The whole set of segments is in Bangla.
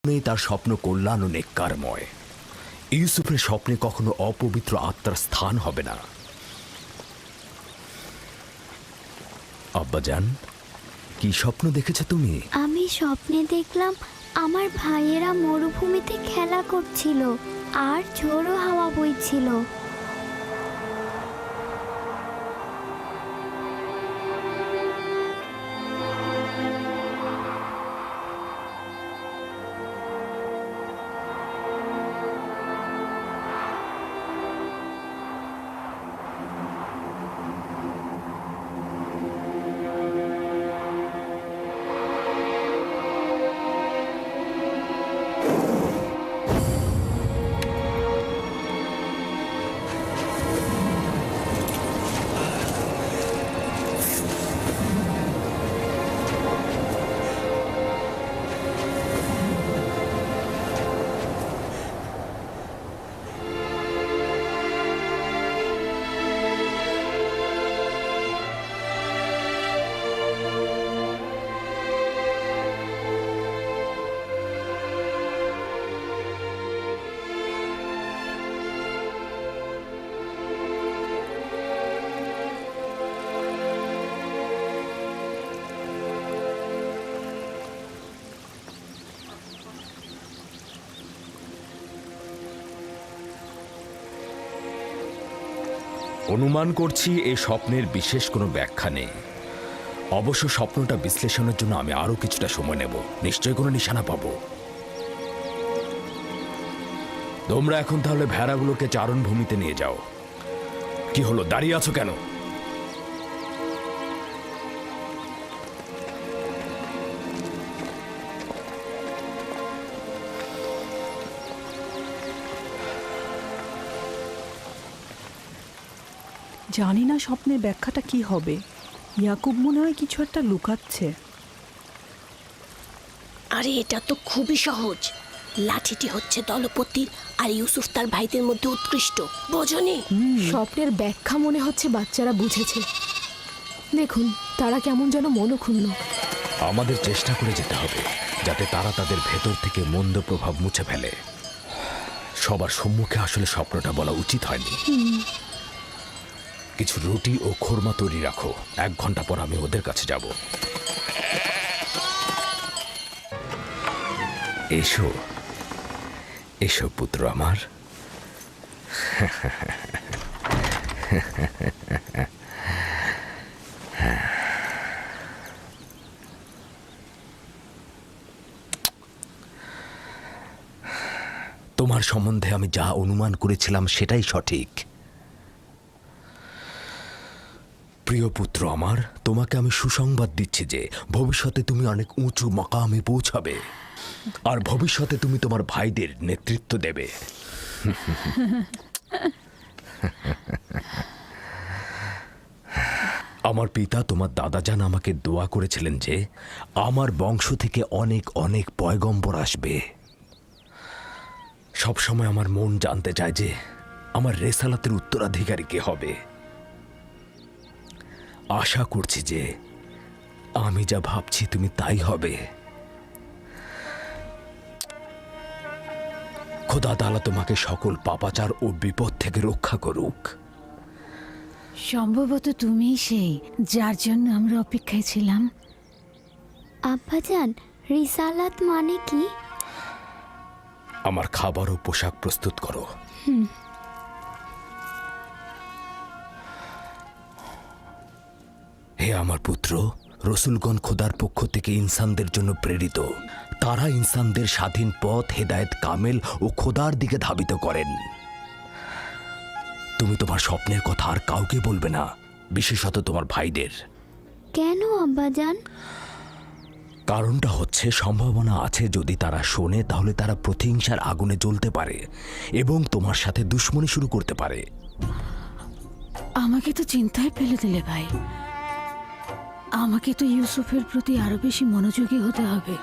তার স্বপ্ন কল্যাণ ও নেককারময়। ইউসুফের স্বপ্নে কখনো অপবিত্র আত্মার স্থান হবে না। আব্বাজান, কি স্বপ্ন দেখেছো তুমি? আমি স্বপ্নে দেখলাম আমার ভাইয়েরা মরুভূমিতে খেলা করছিল আর ঝোড়ো হাওয়া বইছিল। অনুমান করছি এই স্বপ্নের বিশেষ কোনো ব্যাখ্যা নেই। অবশ্য স্বপ্নটা বিশ্লেষণের জন্য আমি আরো কিছুটা সময় নেব। নিশ্চয়ই কোনো নিশানা পাবো। তোমরা এখন তাহলে ভেড়াগুলোকে চারণভূমিতে নিয়ে যাও। কি হলো, দাঁড়িয়ে আছো কেন? জানি না স্বপ্নের ব্যাখ্যাটা কি হবে। ইয়াকুব মনে হয় কিছু একটা লুকাচ্ছে। আরে এটা তো খুবই সহজ। লাঠিটি হচ্ছে দলপতি আর ইউসুফ তার ভাইদের মধ্যে উৎকৃষ্ট, বোঝনি? স্বপ্নের ব্যাখ্যা মনে হচ্ছে বাচ্চারা বুঝেছে। দেখুন তারা কেমন যেন মনক্ষুণ্ণ। আমাদের চেষ্টা করে যেতে হবে যাতে তারা তাদের ভেতর থেকে মন্দ প্রভাব মুছে ফেলে। সবার সম্মুখে আসলে স্বপ্নটা বলা উচিত হয়নি। কিছু রুটি ও খোরমা তৈরি রাখো, 1 ঘন্টা পর আমি ওদের কাছে যাব। এসো এসো পুত্র আমার। তোমার সম্বন্ধে আমি যা অনুমান করেছিলাম সেটাই সঠিক। প্রিয় পুত্র আমার, তোমাকে আমি সুসংবাদ দিচ্ছি যে ভবিষ্যতে তুমি অনেক উঁচু মাকামে পৌঁছাবে, আর ভবিষ্যতে তুমি তোমার ভাইদের নেতৃত্ব দেবে। আমার পিতা তোমার দাদাজান আমাকে দোয়া করেছিলেন যে আমার বংশ থেকে অনেক অনেক পয়গম্বর আসবে। সবসময় আমার মন জানতে চায় যে আমার রেসালাতের উত্তরাধিকারী কে হবে। আশা করছি যে আমি যা ভাবছি তুমি তাই হবে। খোদা তাআলা তোমাকে সকল পাপাচার ও বিপদ থেকে রক্ষা করুক। সম্ভবত তুমিই সেই যার জন্য আমরা অপেক্ষায় ছিলাম। আব্বাজান, রিসালাত মানে কি? আমার খাবার ও পোশাক প্রস্তুত করো। হে আমার পুত্র, রসুলগণ খোদার পক্ষ থেকে ইনসানদের জন্য প্রেরিত। তারা ইনসানদের স্বাধীন পথ, হেদায়েত কামেল ও খোদার দিকে ধাবিত করেন। তুমি তোমার স্বপ্নের কথা আর কাউকে বলবে না, বিশেষত তোমার ভাইদের। কেন আব্বাজান? কারণটা হচ্ছে সম্ভাবনা আছে যদি তারা শোনে তাহলে তারা প্রতিহিংসার আগুনে জ্বলতে পারে এবং তোমার সাথে দুশ্মনী শুরু করতে পারে। আমাকে তো চিন্তায় ফেলে দিলে ভাই। আমাকে তো ইউসুফের প্রতি আরো বেশি মনোযোগী হতে হবে।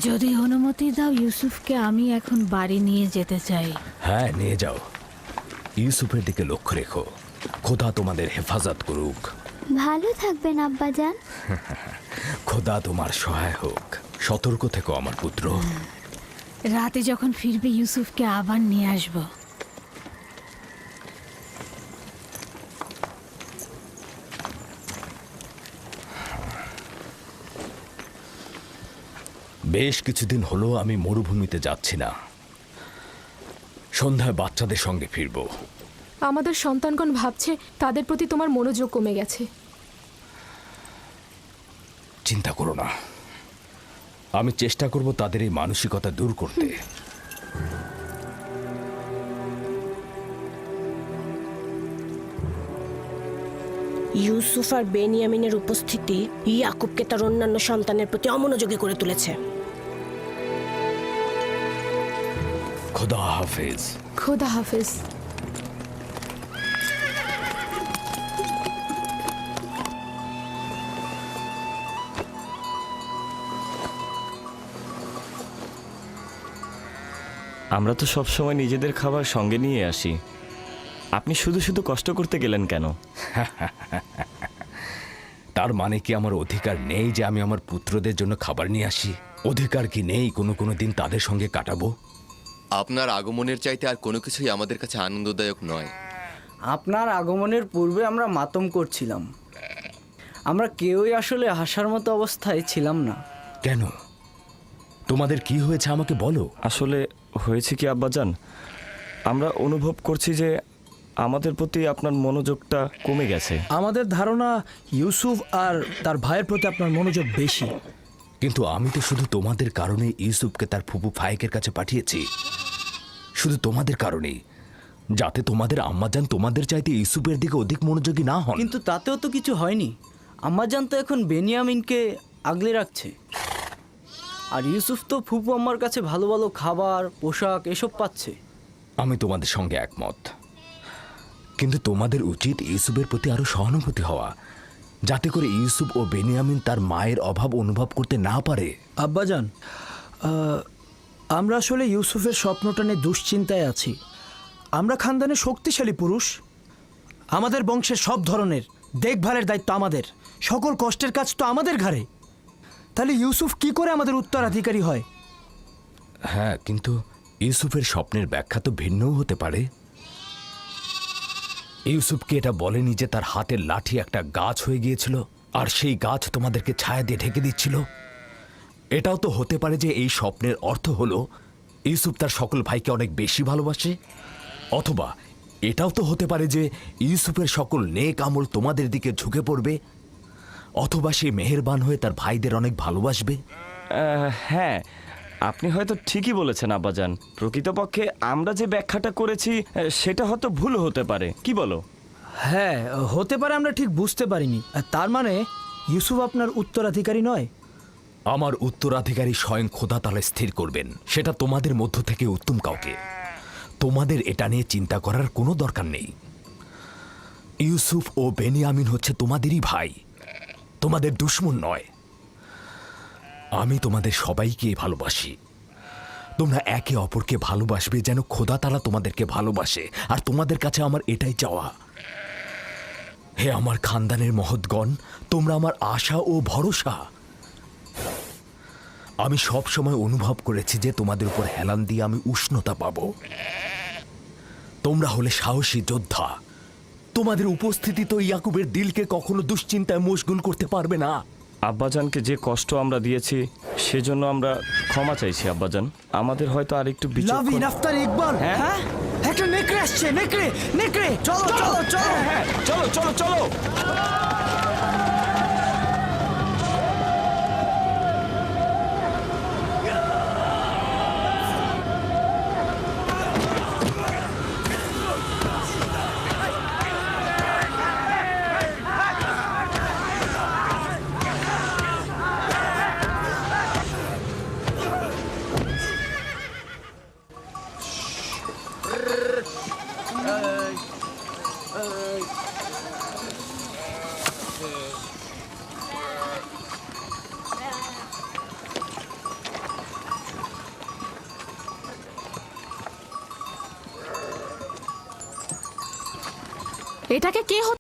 যদি অনুমতি দাও ইউসুফকে আমি এখন বাড়ি নিয়ে যেতে চাই। হ্যাঁ, নিয়ে যাও। ইউসুফের দিকে লক্ষ্য রেখো। খোদা তোমাদের হেফাজত করুক। ভালো থাকবেন আব্বাজান। খোদা তোমার সহায় হোক। সতর্ক থেকো আমার পুত্র। রাতে যখন ফিরবে ইউসুফকে আবার নিয়ে আসবো। বেশ কিছুদিন হলো আমি মরুভূমিতে যাচ্ছি না। সন্ধ্যায় বাচ্চাদের সঙ্গে ফিরবো। আমাদের সন্তানগণ ভাবছে তাদের প্রতি তোমার মনোযোগ কমে গেছে। চিন্তা করো না, আমি চেষ্টা করব তাদের এই মানসিকতা দূর করতে। ইউসুফ আর বেনিয়ামিনের উপস্থিতি ইয়াকুবকে তার অন্যান্য সন্তানের প্রতি অমনোযোগী করে তুলেছে। খোদা হাফেজ। খোদা হাফেজ। আমরা তো সব সময় নিজেদের খাবার সঙ্গে নিয়ে আসি, আপনি শুধু শুধু কষ্ট করতে গেলেন কেন? তার মানে কি আমার অধিকার নেই যে আমি আমার পুত্রদের জন্য খাবার নিয়ে আসি? অধিকার কি নেই কোনো দিন তাদের সঙ্গে কাটাবো? আপনার আগমনের চাইতে আর কোনো কিছুই আমাদের কাছে আনন্দদায়ক নয়। আপনার আগমনের পূর্বে আমরা মাতম করছিলাম। আমরা কেউই আসলে হাসার মতো অবস্থায় ছিলাম না। কেন? তোমাদের কি হয়েছে আমাকে বলো। আসলে হয়েছে কি আব্বাজান, আমরা অনুভব করছি যে আমাদের প্রতি আপনার মনোযোগটা কমে গেছে। আমাদের ধারণা ইউসুফ আর তার ভাইয়ের প্রতি আপনার মনোযোগ বেশি। কিন্তু আমি তো শুধু তোমাদের কারণে ইউসুফকে তার ফুপু ফায়েকের কাছে পাঠিয়েছি। শুধু তোমাদের কারণেই, যাতে তোমাদের আম্মাজান তোমাদের চাইতে ইউসুফের দিকে অধিক মনোযোগী না হন। কিন্তু তাতেও তো কিছু হয়নি। আম্মাজান তো এখন বেনিয়ামিনকে আগলে রাখছে, আর ইউসুফ তো ফুপু আম্মার কাছে ভালো ভালো খাবার, পোশাক এসব পাচ্ছে। আমি তোমাদের সঙ্গে একমত, কিন্তু তোমাদের উচিত ইউসুফের প্রতি আরো সহানুভূতি হওয়া, যাতে করে ইউসুফ ও বেনিয়ামিন তার মায়ের অভাব অনুভব করতে না পারে। আব্বাজান, আমরা আসলে ইউসুফের স্বপ্নটা নিয়ে দুশ্চিন্তায় আছি। আমরা খানদানের শক্তিশালী পুরুষ, আমাদের বংশের সব ধরনের দেখভালের দায়িত্ব আমাদের, সকল কষ্টের কাজ তো আমাদের ঘাড়ে। তাহলে ইউসুফ কি করে আমাদের উত্তরাধিকারী হয়? হ্যাঁ, কিন্তু ইউসুফের স্বপ্নের ব্যাখ্যা তো ভিন্নও হতে পারে। ইউসুফকে এটা বলেনি যে তার হাতের লাঠি একটা গাছ হয়ে গিয়েছিল, আর সেই গাছ তোমাদেরকে ছায়া দিয়ে ঢেকে দিচ্ছিল। এটাও তো হতে পারে যে এই স্বপ্নের অর্থ হলো ইউসুফ তার সকল ভাইকে অনেক বেশি ভালোবাসে। অথবা এটাও তো হতে পারে যে ইউসুফের সকল নেক আমল তোমাদের দিকে ঝুঁকে পড়বে। অথবা সে মেহেরবান হয়ে তার ভাইদের অনেক ভালোবাসবে। হ্যাঁ, আপনি হয়তো ঠিকই বলেছেন আব্বাজান। প্রকৃতপক্ষে আমরা যে ব্যাখ্যাটা করেছি সেটা হয়তো ভুল হতে পারে, কি বলো? হ্যাঁ, হতে পারে, আমরা ঠিক বুঝতে পারিনি। আর তার মানে ইউসুফ আপনার উত্তরাধিকারী নয়? আমার উত্তরাধিকারী স্বয়ং খোদা তাআলা স্থির করবেন, সেটা তোমাদের মধ্য থেকে উত্তম কাউকে। তোমাদের এটা নিয়ে চিন্তা করার কোনো দরকার নেই। ইউসুফ ও বেনিয়ামিন হচ্ছে তোমাদেরই ভাই, তোমাদের দুশমন নয়। আমি তোমাদের সবাইকে ভালোবাসি। তোমরা একে অপরকে ভালোবাসবে যেন খোদা তাআলা তোমাদেরকে ভালোবাসে, আর তোমাদের কাছে আমার এটাই চাওয়া। হে আমার খানদানের মহৎগণ, তোমরা আমার আশা ও ভরসা। আমি সব সময় অনুভব করেছি যে তোমাদের উপর হেলান দিয়ে আমি উষ্ণতা পাব। তোমরা হলে সাহসী যোদ্ধা। তোমাদের উপস্থিতি তো ইয়াকুবের দিলকে কখনো দুশ্চিন্তায় মশগুল করতে পারবে না। আব্বাজানকে যে কষ্ট আমরা দিয়েছি সেজন্য আমরা ক্ষমা চাইছি আব্বাজান। আমাদের হয়তো আরেকটু লাভিন আফতার ইকবাল, হ্যাঁ, একটা নেকড়ে আসছে, নেকড়ে নেকড়ে, চলো চলো চলো, হ্যাঁ, চলো চলো চলো। এটাকে কে